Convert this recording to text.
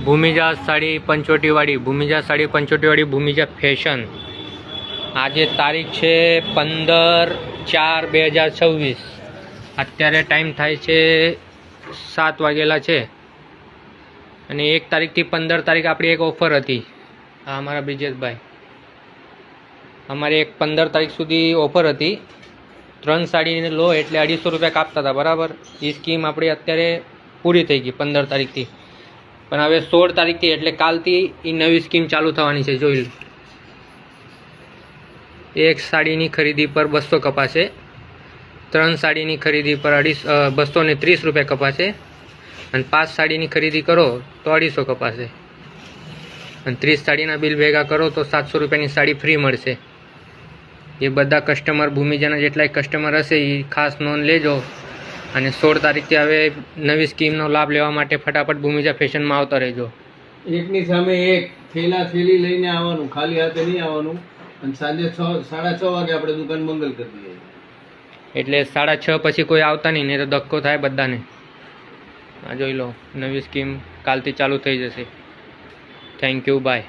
ભૂમિજા sari પંચોટીવાળી, ભૂમિજા sari પંચોટીવાળી, ભૂમિજા fashion. આજે તારીખ છે 15/4/2026. અત્યારે ટાઈમ થાય છે 7 વાગેલા છે. અને 1 તારીખથી 15 તારીખ આપણી એક ઓફર હતી. હા, અમારા બ્રિજેશભાઈ, અમારી એક 15 તારીખ સુધી ઓફર હતી. 3 સાડીને લો એટલે 250 રૂપિયા કાપતા હતા, બરાબર. એ સ્કીમ આપણી અત્યારે પૂરી થઈ ગઈ 15 તારીખથી. પણ હવે 16 તારીખથી એટલે કાલથી એ નવી સ્કીમ ચાલુ થવાની છે. જોઈ લો, એક સાડીની ખરીદી પર 200 કપાશે, 3 સાડીની ખરીદી પર 230 રૂપિયા કપાશે, અને 5 સાડીની ખરીદી કરો તો 250 કપાશે, અને 30 સાડીના બિલ ભેગા કરો તો 700 રૂપિયાની સાડી ફ્રી મળશે. એ બધા કસ્ટમર, ભૂમિજાના જેટલાય કસ્ટમર હશે એ ખાસ નોંધ લેજો. અને 16 તારીખથી હવે નવી સ્કીમનો લાભ લેવા માટે ફટાફટ ભૂમિજા ફેશનમાં આવતા રહેજો. એકની સામે એક થેલી લઈને આવવાનું, ખાલી હાથે નહીં આવવાનું. અને સાંજે 6:30 વાગે આપણે દુકાન મંગલ કરી દઈએ. એટલે 6:30 પછી કોઈ આવતા નહીં તો ધક્કો થાય બધાને. આ જોઈ લો, નવી સ્કીમ કાલથી ચાલુ થઈ જશે. Thank you, by.